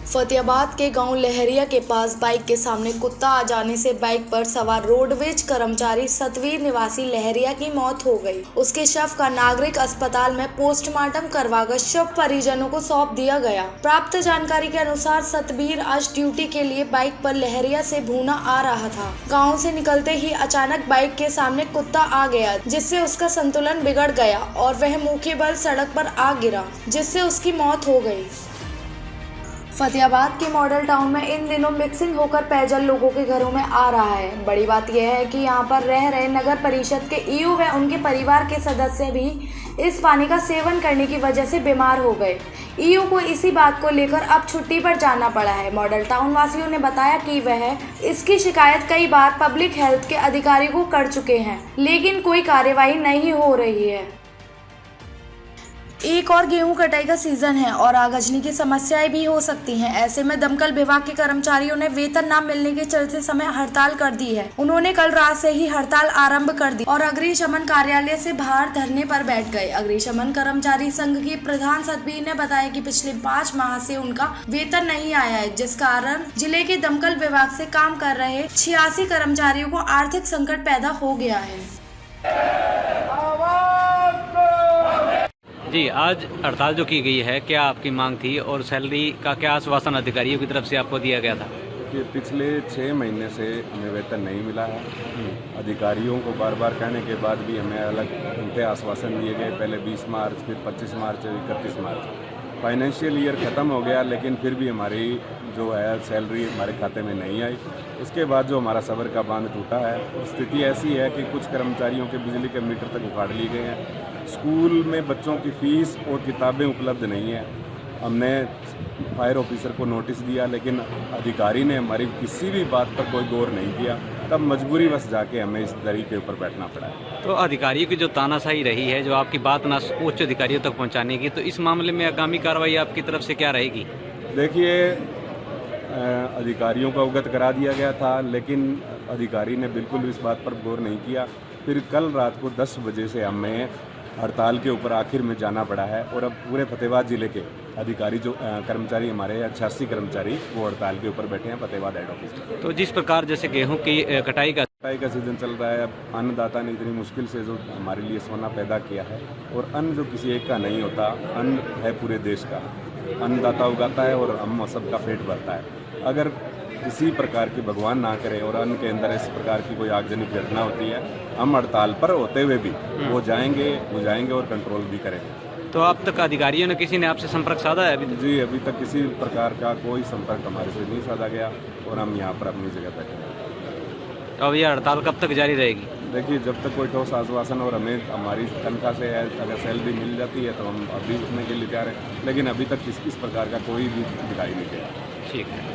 फतेहाबाद के गांव लहरिया के पास बाइक के सामने कुत्ता आ जाने से बाइक पर सवार रोडवेज कर्मचारी सतवीर निवासी लहरिया की मौत हो गई। उसके शव का नागरिक अस्पताल में पोस्टमार्टम करवाकर शव परिजनों को सौंप दिया गया। प्राप्त जानकारी के अनुसार सतवीर आज ड्यूटी के लिए बाइक पर लहरिया से भूना आ रहा था। गाँव से निकलते ही अचानक बाइक के सामने कुत्ता आ गया, जिससे उसका संतुलन बिगड़ गया और वह मुंह के बल सड़क पर आ गिरा, जिससे उसकी मौत हो गई। फतेहाबाद के मॉडल टाउन में इन दिनों मिक्सिंग होकर पेयजल लोगों के घरों में आ रहा है। बड़ी बात यह है कि यहां पर रह रहे नगर परिषद के ईओ व उनके परिवार के सदस्य भी इस पानी का सेवन करने की वजह से बीमार हो गए। ईओ को इसी बात को लेकर अब छुट्टी पर जाना पड़ा है। मॉडल टाउन वासियों ने बताया कि वह इसकी शिकायत कई बार पब्लिक हेल्थ के अधिकारी को कर चुके हैं, लेकिन कोई कार्यवाही नहीं हो रही है। एक और गेहूं कटाई का सीजन है और आगजनी की समस्याएं भी हो सकती हैं। ऐसे में दमकल विभाग के कर्मचारियों ने वेतन न मिलने के चलते समय हड़ताल कर दी है। उन्होंने कल रात से ही हड़ताल आरंभ कर दी और अग्निशमन कार्यालय से बाहर धरने पर बैठ गए। अग्निशमन कर्मचारी संघ के प्रधान सतवीर ने बताया कि पिछले 5 माह से उनका वेतन नहीं आया है, जिस कारण जिले के दमकल विभाग से काम कर रहे 86 कर्मचारियों को आर्थिक संकट पैदा हो गया है। जी, आज हड़ताल जो की गई है, क्या आपकी मांग थी और सैलरी का क्या आश्वासन अधिकारियों की तरफ से आपको दिया गया था? कि पिछले 6 महीने से हमें वेतन नहीं मिला है। अधिकारियों को बार बार कहने के बाद भी हमें अलग उनके आश्वासन दिए गए, पहले 20 मार्च, फिर 25 मार्च, 31 मार्च। फाइनेंशियल ईयर ख़त्म हो गया, लेकिन फिर भी हमारी जो है सैलरी हमारे खाते में नहीं आई। उसके बाद जो हमारा सब्र का बांध टूटा है। स्थिति ऐसी है कि कुछ कर्मचारियों के बिजली के मीटर तक उखाड़ लिए गए हैं। स्कूल में बच्चों की फ़ीस और किताबें उपलब्ध नहीं है। हमने फायर ऑफिसर को नोटिस दिया, लेकिन अधिकारी ने हमारी किसी भी बात पर कोई गौर नहीं किया। तब मजबूरी बस जाके हमें इस दरी के ऊपर बैठना पड़ा है। तो अधिकारियों की जो तानाशाही रही है, जो आपकी बात ना उच्च अधिकारियों तक पहुंचाने की, तो इस मामले में आगामी कार्रवाई आपकी तरफ से क्या रहेगी? देखिए, अधिकारियों को अवगत करा दिया गया था, लेकिन अधिकारी ने बिल्कुल इस बात पर गौर नहीं किया। फिर कल रात को 10 बजे से हमें हड़ताल के ऊपर आखिर में जाना पड़ा है और अब पूरे फतेहाबाद जिले के अधिकारी जो कर्मचारी हमारे 86 कर्मचारी वो हड़ताल के ऊपर बैठे हैं फतेहाबाद हेड ऑफिस में। तो जिस प्रकार जैसे गेहूं की कटाई का सीजन चल रहा है, अब अन्नदाता ने इतनी मुश्किल से जो हमारे लिए सोना पैदा किया है, और अन्न जो किसी एक का नहीं होता, अन्न है पूरे देश का। अन्नदाता उगाता है और हम सबका पेट भरता है। अगर किसी प्रकार की भगवान ना करे और अन्न के अंदर इस प्रकार की कोई आगजनी घटना होती है, हम हड़ताल पर होते हुए भी वो जाएंगे और कंट्रोल भी करेंगे। तो अब तक अधिकारियों ने किसी ने आपसे संपर्क साधा है अभी तक? जी, अभी तक किसी प्रकार का कोई संपर्क हमारे से नहीं साधा गया और हम यहाँ पर अपनी जगह बैठे हैं। तो अब यह हड़ताल कब तक जारी रहेगी? देखिए, जब तक कोई ठोस आश्वासन और हमें हमारी तनख्वाह से अगर सैलरी मिल जाती है तो हम अभी उठने के लिए तैयार हैं, लेकिन अभी तक इस प्रकार का कोई भी दिखाई नहीं दिया। ठीक है।